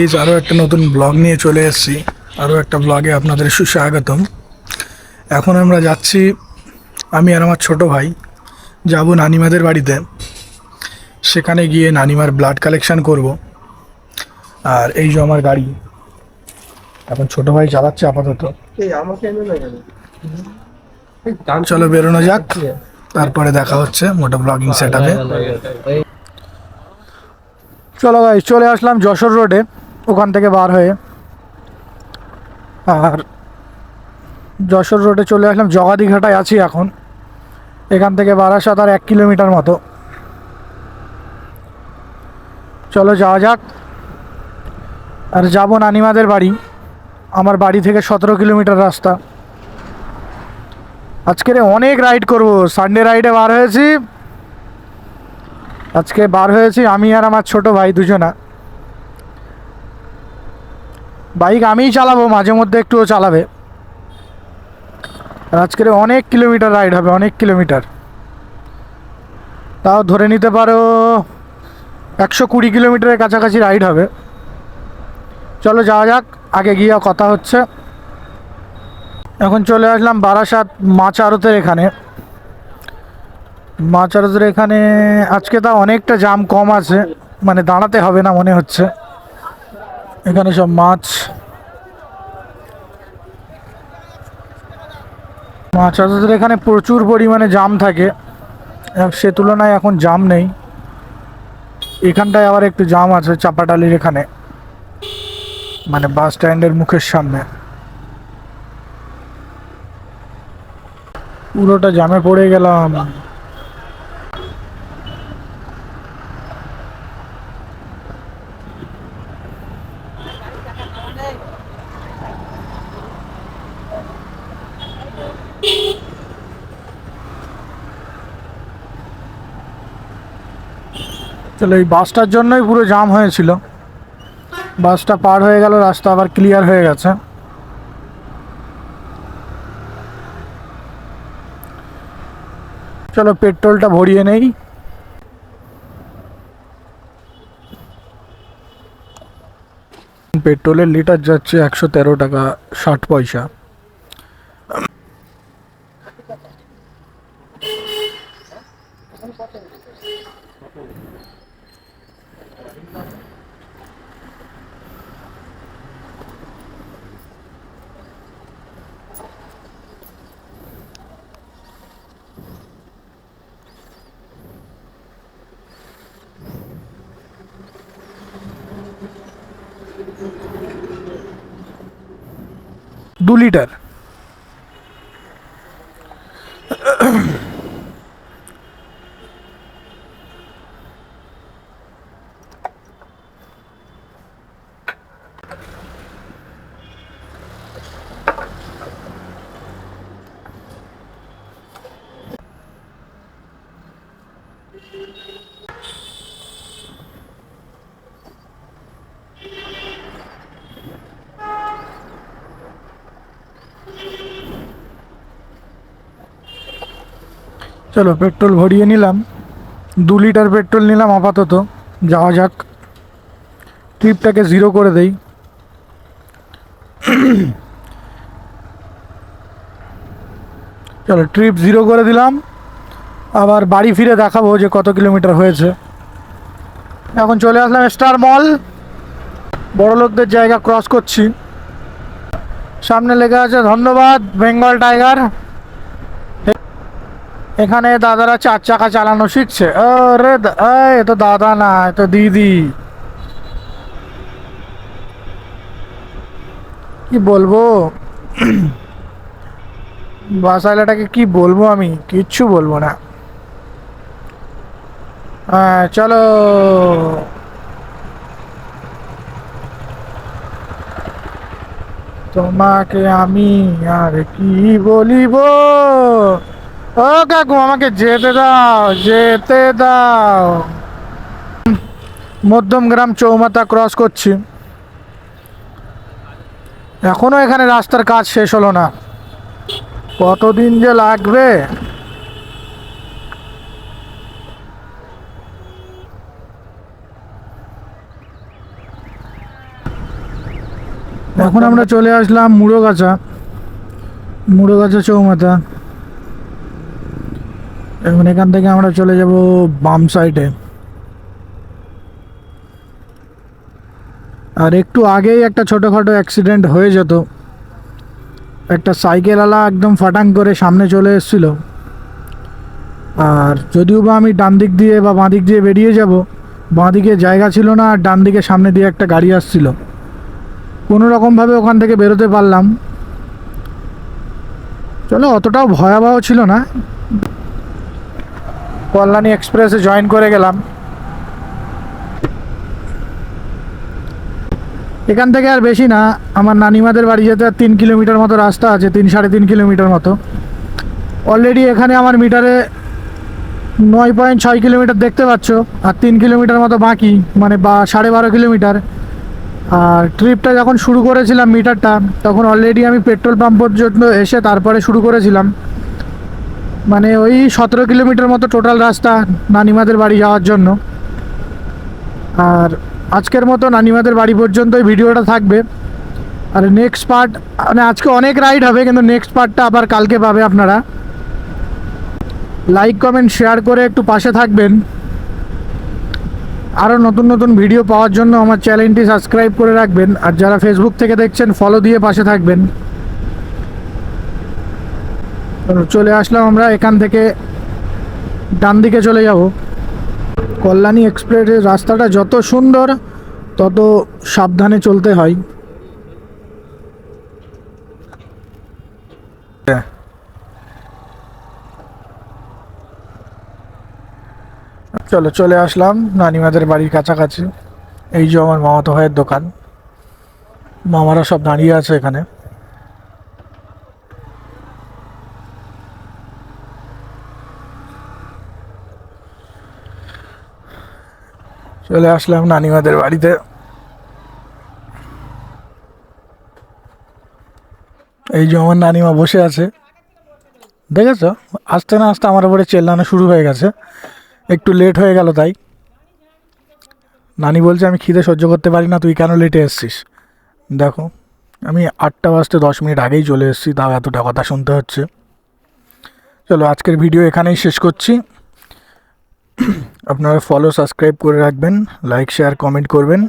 Guys, আরও একটা নতুন ব্লগ নিয়ে চলে এসেছি। আরও একটা ব্লগে আপনাদের সুস্বাগতম। এখন আমরা যাচ্ছি, আমি আর আমার ছোট ভাই যাব নানিমাদের বাড়িতে। সেখানে গিয়ে নানিমার ব্লাড কালেকশন করব। আর এই যে আমার গাড়ি, এখন ছোট ভাই চালাচ্ছে আপাতত। চলো বেরোনো যাক, তারপরে দেখা হচ্ছে মোটো ব্লগিং সেট আপে। চলো ভাই, চলে আসলাম যশোর রোডে, ওখান থেকে বার হয়ে। আর যশোর রোডে চলে আসলাম, জগাদিঘাটায় আছি এখন। এখান থেকে বারাসাত আর 1 কিলোমিটার মতো। চলো যাওয়া যাক। আর যাব নানিমাদের বাড়ি। আমার বাড়ি থেকে 17 কিলোমিটার রাস্তা। আজকে অনেক রাইড করব, সানডে রাইডে বার হয়েছি। আজকে বার হয়েছি আমি আর আমার ছোট ভাই দুজনা। বাইক আমিই চালাবো, মাঝে মধ্যে একটুও চালাবে। আর আজকের অনেক কিলোমিটার রাইড হবে, অনেক কিলোমিটার। তাও ধরে নিতে পারো 120 কিলোমিটারের কাছাকাছি রাইড হবে। চলো যাওয়া যাক, আগে গিয়ে কথা হচ্ছে। এখন চলে আসলাম বারাসাত মাছ আড়তের এখানে। মাছ আড়তের এখানে আজকে তা অনেকটা জাম কম আছে, মানে দাঁড়াতে হবে না মনে হচ্ছে। এখানে সব মাছ আড়তের এখানে প্রচুর পরিমাণে জাম থাকে। সে তুলনায় এখন জাম নেই। এখানটায় আবার একটু জাম আছে চাপাটালির এখানে, মানে বাস স্ট্যান্ডের মুখের সামনে। পুরোটা জামে পড়ে গেলাম। চলো, এই বাসটার জন্যই পুরো জাম হয়েছিল। বাসটা পার হয়ে গেল, রাস্তা আবার ক্লিয়ার হয়ে গেছে। চলো পেট্রোলটা ভরিয়ে নেই। পেট্রোলের লিটার যাচ্ছে 113 টাকা 60 পয়সা। দু লিটার। চলো পেট্রোল ভরিয়ে নিলাম, 2 লিটার পেট্রোল নিলাম আপাতত। যাওয়া যাক, ট্রিপটাকে 0 করে দেই। চলো ট্রিপ 0 করে দিলাম। আবার বাড়ি ফিরে দেখাবো যে কত কিলোমিটার হয়েছে। এখন চলে আসলাম স্টার মল, বড় লোকদের জায়গা ক্রস করছি। সামনে লেখা আছে ধন্যবাদ বেঙ্গল টাইগার। এখানে দাদারা 4 চাকা চালানো শিখছে। আরে এ তো দাদা না, এ তো দিদি। কি বলবো বাসাইলাটাকে, কি বলবো আমি, কিচ্ছু বলবো না। হ্যাঁ চলো। তোমাকে আমি আর কি বলিব। ও কাকু, আমাকে যেতে দাও, যেতে দাও। মধ্যমগ্রাম চৌমাথা ক্রস করছি। এখনো এখানে রাস্তার কাজ শেষ হলো না, কতদিন যে লাগবে। এখন আমরা চলে আসলাম মুড়োগাছা চৌমাথা। এখন এখান থেকে আমরা চলে যাব বাম সাইডে। আর একটু আগেই একটা ছোটোখাটো অ্যাক্সিডেন্ট হয়ে যেত, একটা সাইকেলওয়ালা একদম ফাটাং করে সামনে চলে এসেছিল। আর যদিও বা আমি ডান দিক দিয়ে বা বাঁ দিক দিয়ে বেরিয়ে যাব, বাঁ দিকে জায়গা ছিল না, আর ডান দিকে সামনে দিয়ে একটা গাড়ি আসছিল। কোনো রকমভাবে ওখান থেকে বেরোতে পারলাম। চলো, অতটাও ভয়াবহ ছিল না। কল্যাণী এক্সপ্রেসে জয়েন করে গেলাম। এখান থেকে আর বেশি না, আমার নানিমাদের বাড়ি যেতে আর 3 কিলোমিটার মতো রাস্তা আছে, 3-3.5 কিলোমিটার মতো। অলরেডি এখানে আমার মিটারে 9.6 কিলোমিটার দেখতে পাচ্ছ, আর 3 কিলোমিটার মতো বাকি, মানে 12.5 কিলোমিটার। আর ট্রিপটা যখন শুরু করেছিলাম মিটারটা, তখন অলরেডি আমি পেট্রোল পাম্প পর্যন্ত এসে তারপরে শুরু করেছিলাম। মানে ওই 17 কিলোমিটার মতো টোটাল রাস্তা নানিমাদের বাড়ি যাওয়ার জন্য। আর আজকের মতো নানিমাদের বাড়ি পর্যন্তই ভিডিওটা থাকবে। আর নেক্সট পার্ট, মানে আজকে অনেক রাইড হবে, কিন্তু নেক্সট পার্টটা আবার কালকে পাবে আপনারা। লাইক কমেন্ট শেয়ার করে একটু পাশে থাকবেন। আরও নতুন নতুন ভিডিও পাওয়ার জন্য আমার চ্যানেলটি সাবস্ক্রাইব করে রাখবেন। আর যারা ফেসবুক থেকে দেখছেন, ফলো দিয়ে পাশে থাকবেন। চলে আসলাম আমরা, এখান থেকে ডান দিকে চলে যাব। কল্যাণী এক্সপ্রেসের রাস্তাটা যত সুন্দর, তত সাবধানে চলতে হয়। চলে আসলাম নানিমাদের বাড়ির কাছাকাছি। এই যে আমার মামাতো ভাইয়ের দোকান, মামারা সব দাঁড়িয়ে আছে এখানে। চলে আসলাম নানিমাদের বাড়িতে। এই যে আমার নানিমা বসে আছে, দেখেছ? আসতে না আসতে আমার উপরে চেল্লানো শুরু হয়ে গেছে, একটু লেট হয়ে গেল তাই। নানি বলছে আমি খিদে সহ্য করতে পারি না, তুই কেন লেটে এসছিস? দেখো, আমি 8টা বাজতে 10 মিনিট আগেই চলে এসেছি, তাও এতটা কথা শুনতে হচ্ছে। চলো, আজকের ভিডিও এখানেই শেষ করছি। আপনারা ফলো সাবস্ক্রাইব করে রাখবেন, লাইক শেয়ার কমেন্ট করবেন।